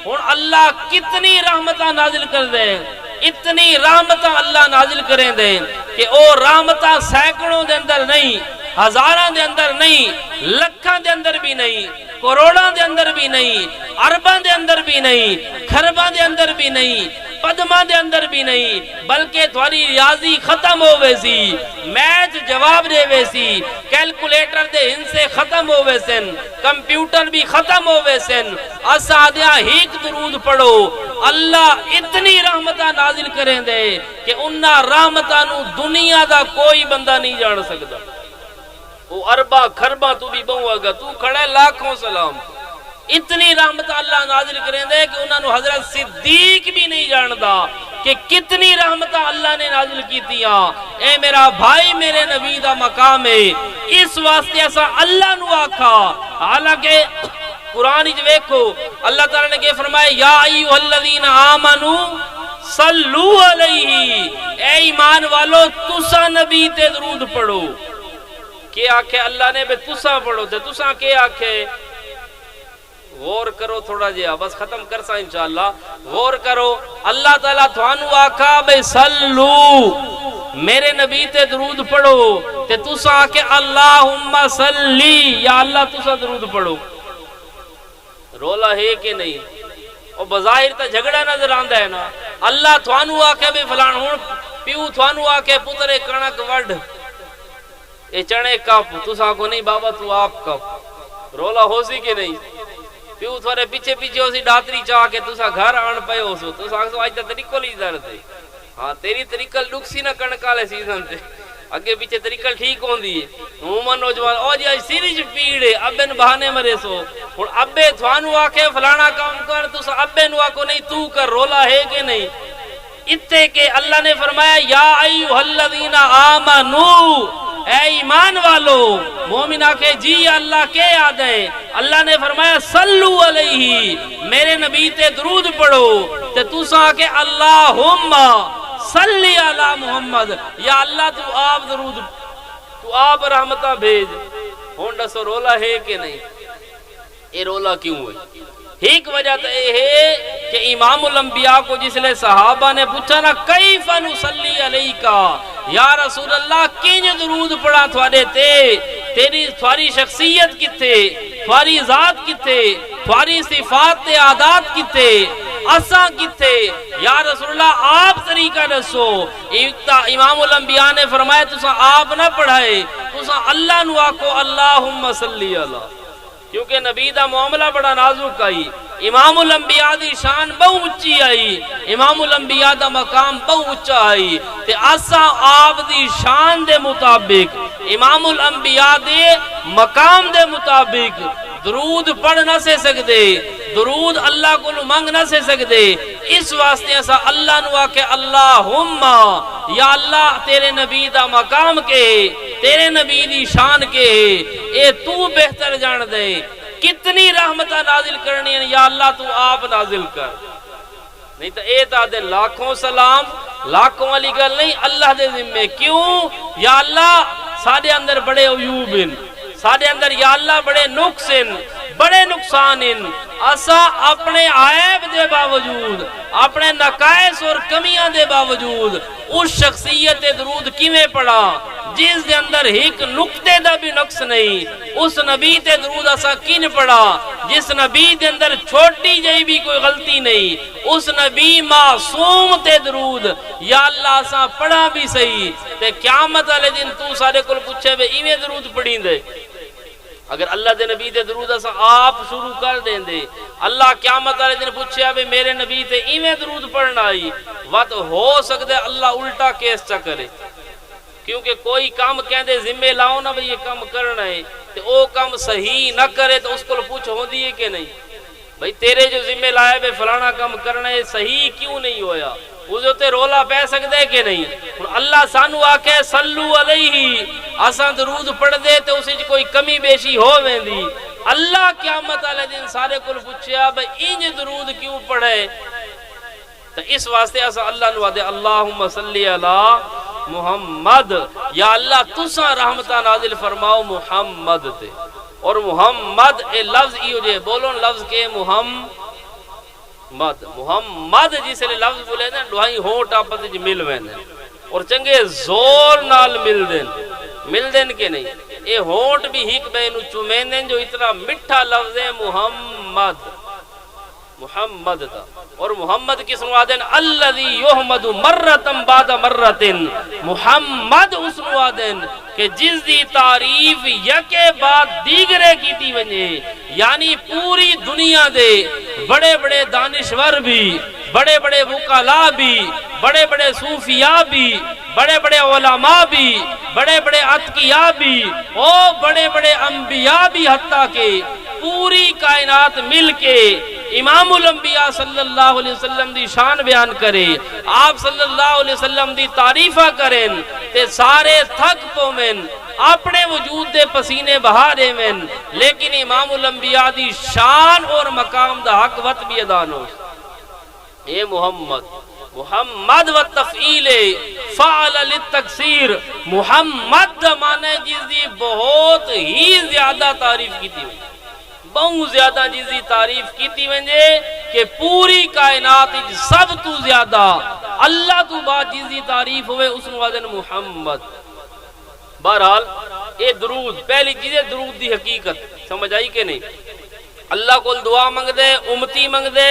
ہن اللہ کتنی رحمتاں نازل کر دے، اتنی رحمتاں اللہ نازل کریں دے کہ او رحمتاں سینکڑوں دے اندر نہیں، ہزاراں دے اندر نہیں، لکھاں دے اندر بھی نہیں، کروڑاں دے اندر بھی نہیں، ارباں دے اندر بھی نہیں، خرباں دے اندر بھی نہیں، پدماں دے اندر بھی نہیں، بلکہ تھوڑی ریاضی ختم ہو ویسی، میتھ جواب دے ویسی، کیلکولیٹر دے ہنسے ختم ہو ویسن، کمپیوٹر بھی ختم ہو ویسن، اسادیاں ہیک درود پڑھو، اللہ اتنی رحمتہ نازل کریں دے کہ انہا رحمتہ نو دنیا دا کوئی بندہ نہیں جان سکتا۔ وہ اربا خربا تو بھی بہو آگا، تو کھڑے لاکھوں سلام، اتنی رحمت اللہ نازل کریں دے کہ انہوں نے حضرت صدیق بھی نہیں جاندا کہ کتنی رحمت اللہ نے نازل کی تیاں۔ اے میرا بھائی میرے نبی دا مقام ہے، اس واسطے ایسا اللہ نو آکھا، حالانکہ قرآن جو دیکھو اللہ تعالیٰ نے کہ فرمائے یا ایوہ الذین آمنو صلو علیہ، اے ایمان والو تسا نبی تے درود پڑھو۔ کہ آکھے اللہ نے بے تسا پڑھو تے تسا کہ آکھے، غور کرو تھوڑا جہا، بس ختم کرسا انشاءاللہ، غور کرو اللہ تعالیٰ تھوانو آکھا بے صلو، میرے نبی تے درود پڑھو تے تسا آکھے اللہم صلی، یا اللہ تسا درود پڑھو۔ رولا ہے کہ نہیں؟ اور بظاہر تا جھگڑا نظر آندہ ہے نا، اللہ تھوانو آکھے بے فلان ہون پیو، تھوانو آکھے پترے کنک وڈ اے چنے کپ، تسا کو نہیں بابا تو آپ کپ، رولا ہو سی کہ نہیں؟ پیو تھوڑے پیچھے پیچھے ہو سی ڈاتری چاہ کے تسا گھر آن پے ہو سو، تسا آکھو آج تا طریقہ لی در دے، ہاں تیری طریقہ لک سی نہ کنکالے سیزن تے، اگے پیچھے طریقہ ٹھیک ہون دیئے، عموماً نوجوان او جی آج سیریج پیڑے ابن بہانے مرے سو، اور ابے تھوانو آکھے فلانا کام کر، تسا ابے نو آکھو نہیں تو کر، رولا ہے کہ نہیں؟ اتے کہ اللہ نے فرمایا یا ایوہ الذین آمنو، اے ایمان والو، مومن آکھے جی اللہ کے یاد ہے، اللہ نے فرمایا صلو علیہ، میرے نبی تے درود پڑھو، تے تسا آکھے اللہم صلی علی محمد، یا اللہ تو آپ درود، تو آپ رحمتہ بھیج۔ ہونڈا سو رولا ہے کہ نہیں؟ اے رولا کیوں ہے؟ ایک وجہ تو یہ ہے کہ امام الانبیاء کو جس لئے صحابہ نے پوچھا نا کیف نصلی علیکہ، یا رسول اللہ کینج درود پڑھا تھوڑے تے، تیری تھوڑی شخصیت کتے، تھوڑی ذات کتے، تھوڑی صفات تے عادات کتے، اساں کتے، یا رسول اللہ آپ طریقہ رسو۔ امام الانبیاء نے فرمایا تسا آپ نہ پڑھائے، تسا اللہ نو آکو اللہم صلی اللہ، کیونکہ نبی دا معاملہ بڑا نازک آئی، امام الانبیاء دی شان بہو اچھی آئی، امام الانبیاء دا مقام بہو اچھا آئی، تے اسا آپ دی شان دے مطابق، امام الانبیاء دے مقام دے مطابق درود پڑھ نہ سے سکتے، درود اللہ کو منگ نہ سے سکتے، اس واسطے ایسا اللہ نو آکے اللہم، یا اللہ تیرے نبی دا مقام کے، تیرے نبی دی شان کے، اے تو بہتر جان دے، کتنی رحمتہ نازل کرنی ہے، یا اللہ تو آپ نازل کر، نہیں تو اے تا دے لاکھوں سلام، لاکھوں والی گل نہیں، اللہ دے ذمے، کیوں؟ یا اللہ ساڑھے اندر بڑے عیوب ہیں، ساڑھے اندر یا اللہ بڑے نقص ہیں، بڑے نقصان ہیں، اسا اپنے عیب دے باوجود، اپنے نقائص اور کمیاں دے باوجود اس شخصیت درود کیویں پڑھا جس دے اندر ایک نقطے دا بھی نقص نہیں، اس نبی تے درود اسا کین پڑھا جس نبی دے اندر چھوٹی جائی بھی کوئی غلطی نہیں، اس نبی معصوم تے درود یا اللہ اسا پڑھا بھی صحیح، تے قیامت والے دن تو سارے کل پوچھے بے ایویں درود پڑھیں دے، اگر اللہ دے نبی دے درود اسا آپ شروع کر دیں دے، اللہ قیامت والے دن پوچھے ابے میرے نبی تے ایویں درود پڑھنا آئی، وقت ہو سکتے اللہ الٹا کیس چا کرے، کیونکہ کوئی کام کہندے ذمہ لاؤ نا بھئی یہ کام کرنا ہے، تو او کام صحیح نہ کرے تو اس کو پوچھ ہو دیئے کہ نہیں، بھئی تیرے جو ذمہ لائے بے فلانا کام کرنا ہے صحیح کیوں نہیں ہویا، وہ تے رولا پہ سکتے کہ نہیں؟ اللہ سانو آکے صلو علیہ، اساں درود پڑھ دے تو اسی کوئی کمی بیشی ہو ویندی، اللہ قیامت والے دن سارے کل پوچھیا بھئی انج درود کیوں پڑھے، تو اس واسطے اساں اللہ نو دے اللہم صلی علی محمد، یا اللہ تساں رحمتہ نازل فرماؤ محمد تے، اور محمد اے لفظ ایو جے بولو لفظ کے مد محمد جس لئے لفظ بولے نا دوہائی ہونٹ آپس وچ مل ویندے اور چنگے زور نال مل دین کہ نہیں اے ہونٹ بھی ہک بے نو چومیندے جو اتنا مٹھا لفظ ہے محمد محمد دا اور محمد کس نو آدن الذی یحمد مرتن بعد مرتن محمد اس نو آدن کہ جس دی تعریف یکے بعد دیگرے کی تھی ونجے یعنی پوری دنیا دے بڑے بڑے دانشور بھی بڑے بڑے وکلاء بھی بڑے بڑے صوفیاء بھی بڑے بڑے علماء بھی بڑے بڑے اتقیاء بھی اور بڑے بڑے انبیاء بھی حتیٰ کہ پوری کائنات مل کے امام الانبیاء صلی اللہ علیہ وسلم دی شان بیان کرے آپ صلی اللہ علیہ وسلم دی تعریفہ کریں تے سارے تھک پومن اپنے وجود دے پسینے بہا دے من لیکن امام الانبیاء دی شان اور مقام دا حق وط بھی ادا نو اے محمد و تفعیل فعل للتکسیر محمد مانے جس دی بہت ہی زیادہ تعریف کی تھی بہت زیادہ جس دی تعریف کی تھی ونجے کہ پوری کائنات سب تو زیادہ اللہ تو بعد جس دی تعریف ہوئے اس نوازن محمد بہرحال اے درود پہلی چیزیں درود دی حقیقت سمجھ آئی کہ نہیں اللہ کو دعا منگ دے امتی منگ دے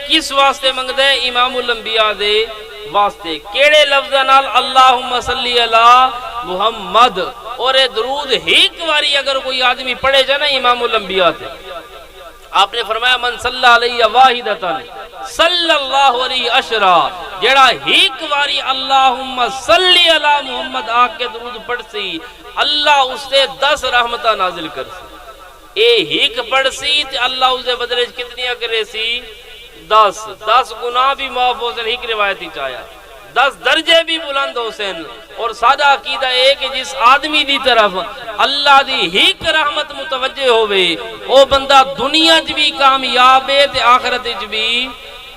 کس واسطے منگ دے امام الانبیاء دے واسطے کیڑے لفظ نال اللہم صلی اللہ محمد اور اے درود ہیک واری اگر کوئی آدمی پڑھے جانا امام الانبیاء تھے آپ نے فرمایا من صلی علیہ واحدتاً صلی اللہ علیہ عشرہ جڑا ہیک واری اللہم صلی اللہ محمد آگ کے درود پڑھ سی اللہ اس سے 10 رحمتہ نازل کر سی اے ہیک پڑھ سی تے اللہ اسے بدلے کتنی کرے سی 10 گناہ بھی معاف ہو سن ہیک روایتی چاہیا 10 درجے بھی بلند ہو سن اور سادہ عقیدہ ہے کہ جس آدمی دی طرف اللہ دی ہیک رحمت متوجہ ہوئے او بندہ دنیا چ بھی کامیاب ہے تے آخرت چ بھی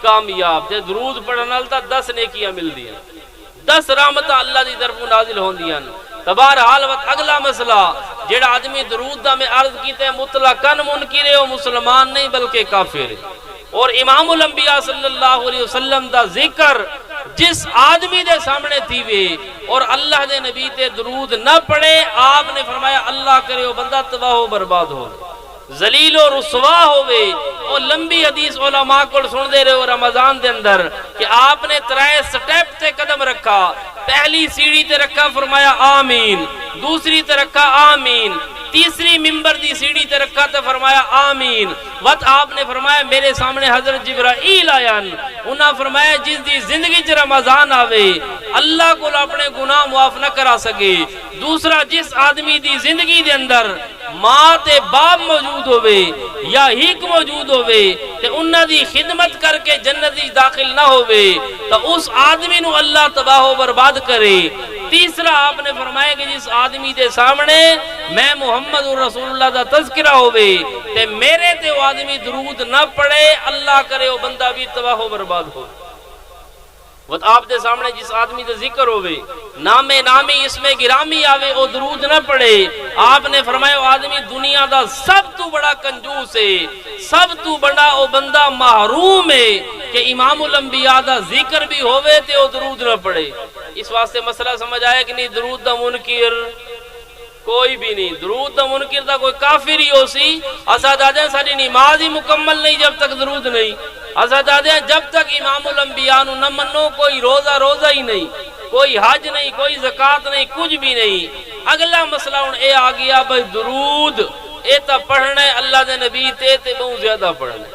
کامیاب تے درود پڑھن نال تا 10 نیکیاں مل دیاں 10 رحمتاں اللہ دی طرف نازل ہوندیاں تبار حال وقت اگلا مسئلہ جیڑا آدمی درود دا میں عرض کیتے ہیں مطلقاً منکر ہے وہ مسلمان نہیں بلکہ کافر ہے اور امام الانبیاء صلی اللہ علیہ وسلم دا ذکر جس آدمی دے سامنے تھی وے اور اللہ دے نبی تے درود نہ پڑے آپ نے فرمایا اللہ کرے وہ بندہ تباہ و برباد ہو ذلیل و رسوا ہوئے اور لمبی حدیث علماء کو سن دے رہے ہو رمضان دے اندر کہ آپ نے 3 سٹیپ تے قدم رکھا پہلی سیڑھی تے رکھا فرمایا آمین دوسری تے رکھا آمین تیسری ممبر دی سیڑھی تے رکھا تے فرمایا آمین وقت آپ نے فرمایا میرے سامنے حضرت جبرائیل آیا انہاں فرمایا جس دی زندگی چ رمضان آوے اللہ کو اپنے گناہ معاف نہ کرا سکے دوسرا جس آدمی دی زندگی دے اندر ماں تے باپ موجود ہوئے یا ہیک موجود ہوئے تے انہاں دی خدمت کر کے جنت دی داخل نہ ہوئے تو اس آدمی نو اللہ تباہ و برباد کرے تیسرا آپ نے فرمایا کہ جس آدمی دے سامنے میں محمد رسول اللہ دا تذکرہ ہوئے تے میرے تے وہ آدمی درود نہ پڑے اللہ کرے وہ بندہ بھی تباہ و برباد ہو آپ دے سامنے جس آدمی دے ذکر ہوئے نامی اسم گرامی آوے او درود نہ پڑے آپ نے فرمایا وہ آدمی دنیا دا سب تو بڑا کنجوس ہے سب تو بڑا او بندہ محروم ہے کہ امام الانبیاء دا ذکر بھی ہوئے تے او درود نہ پڑے اس واسطے مسئلہ سمجھ آیا کہ نہیں درود دا منکر کوئی بھی نہیں درود دا منکر دا کوئی کافر ہی ہو سی اسا دادیں ساری نماز ہی مکمل نہیں جب تک درود نہیں اسا دادیں جب تک امام الانبیاء نہ منو کوئی روزہ ہی نہیں کوئی حج نہیں کوئی زکات نہیں کچھ بھی نہیں اگلا مسئلہ ان اے آگیا بھئی درود اے تا پڑھنے اللہ دے نبی تے بہت زیادہ پڑھنے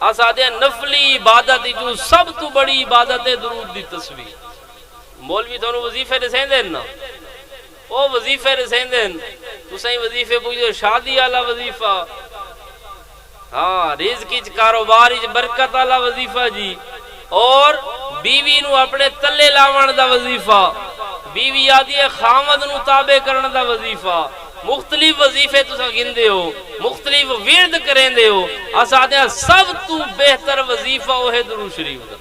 اسا دادیں نفلی عبادت جو سب تو بڑی عبادت ہے درود دی تصویر مولوی دونوں وظیفے رسیں دیں نا او وظیفے رسیں دیں تو سہیں وظیفے پوچھو شادی والا وظیفہ ہاں رزق کی کاروبار کی برکت والا وظیفہ جی اور بیوی نو اپنے تلے لاون دا وظیفہ بیوی آدھی ہے خامد نو تابع کرن دا وظیفہ مختلف وظیفے تو گندے ہو مختلف ورد کریں دے ہو اسادہ سب تو بہتر وظیفہ وہ ہے درود شریف دا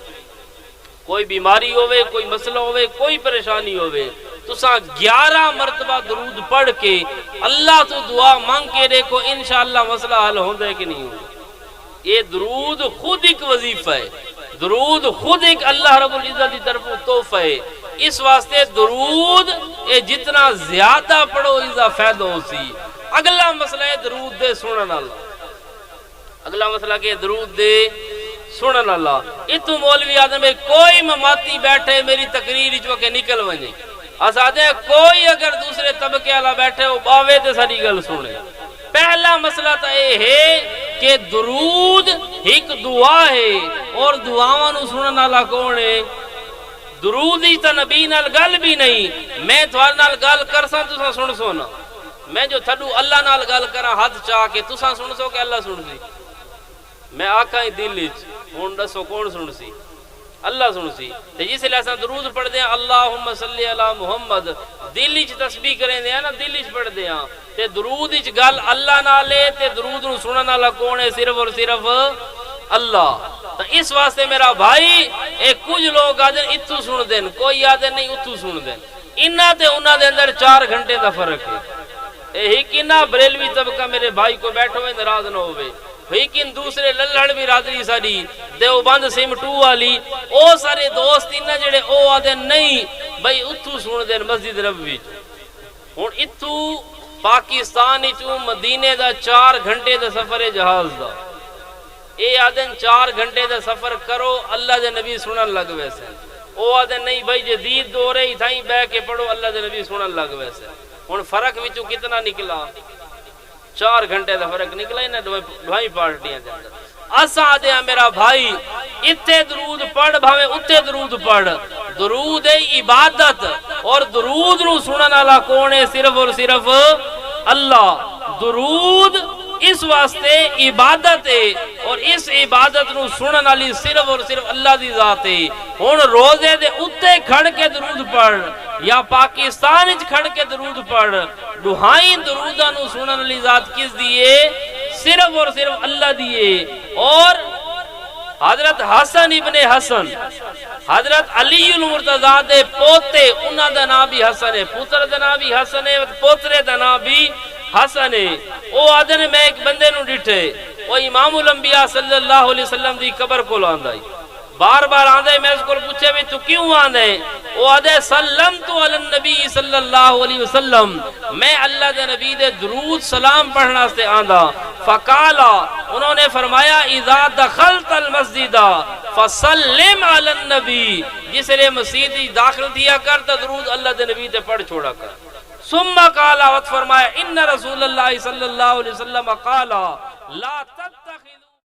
کوئی بیماری ہوئے کوئی مسئلہ ہوئے کوئی پریشانی ہوئے تو سا 11 مرتبہ درود پڑھ کے اللہ تو دعا مانگ کے دیکھو انشاءاللہ مسئلہ حل ہوندہ ہے کہ نہیں ہوگا یہ درود خود ایک وظیفہ ہے، درود خود ایک اللہ رب العزت کی طرف تحفہ ہے۔ اس واسطے درود اے جتنا زیادہ پڑھو اس کا فائدہ ہو سی۔ اگلا مسئلہ ہے درود دے سنن والا، اگلا مسئلہ کہ درود دے سنن اللہ۔ اتو مولوی آدم ہے کوئی مماتی بیٹھے میری تقریر جو کہ نکل ونجے، اسادے کوئی اگر دوسرے طبقے والا بیٹھے وہ باوے تے ساری گل سنے۔ پہلا مسئلہ تو یہ ہے کہ درود ایک دعا ہے، اور دعاواں نو سنن والا کون ہے؟ درود ہی تو نبی نال گل بھی نہیں، میں تھوڑے نال گل کرساں تساں سن سونا، میں جو تھڈو اللہ نال گل کراں ہاتھ چاہ کے تساں سن سو کہ اللہ سن سی، میں آکھاں دل وچ ہن دسو کون سن سی؟ اللہ سن سی۔ تے جس لے اساں درود پڑھ دے ہیں اللہم صلی علی محمد، دل وچ تسبیح کریں دے ہیں نا، دل وچ پڑھ دے ہیں تے درود وچ گل اللہ نال ہے تے درود نو سنن والا کون ہے؟ صرف اور صرف اللہ۔ تو اس واسطے میرا بھائی اے کچھ لوگ آدھے اتو سن دین، کوئی آدھے نہیں اتو سن دین، انہاں تے انہاں دے اندر 4 گھنٹے دا فرق ہے۔ ایک انہاں بریلوی طبقہ میرے بھائی کو بیٹھو ہوئے ناراض نہ ہوئے، لیکن دوسرے للڑ برادری ساری دیوبند سم 2 والی او سارے دوست انہاں جڑے او آدھے نہیں بھائی اتو سن دین مسجد نبوی۔ ہن اتو پاکستان وچوں مدینے دا 4 گھنٹے دا سفر ہے جہاز دا، اے آدن 4 گھنٹے دا سفر کرو اللہ دے نبی سنن لگ ویسے، او آدن نہیں بھائی جدید دور ہے تھائیں بہ کے پڑھو اللہ دے نبی سنن لگ ویسے۔ ہن فرق وچوں کتنا نکلا؟ 4 گھنٹے دا فرق نکلا ہی نا دوائیں پارٹیاں دے اندر۔ اساں آدھے ہیں میرا بھائی اتنے درود پڑھ بھاویں اتنے درود پڑھ، درود ہے عبادت، اور درود نو سنن والا کون ہے؟ صرف اور صرف اللہ۔ درود اس واسطے عبادت ہے، اور اس عبادت نو سنن والی صرف اور صرف اللہ دی ذات ہے۔ ہن روزے دے اتے کھڑ کے درود پڑھ یا پاکستان وچ کھڑ کے درود پڑھ، دہائیں دروداں نو سنن والی ذات کس دی ہے؟ صرف اور صرف اللہ دی ہے۔ اور حضرت حسن ابن حسن، حضرت علی المرتضیٰ دے پوتے، انہاں دا نام بھی حسن ہے، پتر دا نام بھی حسن ہے، پوترے دا نام بھی حسن ہے۔ او آدھن میں ایک بندے نو ڈٹھے، وہ امام الانبیاء صلی اللہ علیہ وسلم دی قبر کو لاندائی، بار بار آندھے، میں اس کو پوچھے بھی تو کیوں آندھے؟ وہ آدھے سلمت علی النبی صلی اللہ علیہ وسلم، میں اللہ دے نبی دے درود سلام پڑھنا سے آندھا۔ فقالا، انہوں نے فرمایا اذا دخلت المسجد فسلم علی النبی، جس لئے مسجد داخل دیا کر تا درود اللہ دے نبی دے پڑھ چھوڑا کر۔ ثم قالا، وقت فرمایا ان رسول اللہ صلی اللہ علیہ وسلم قالا لا تت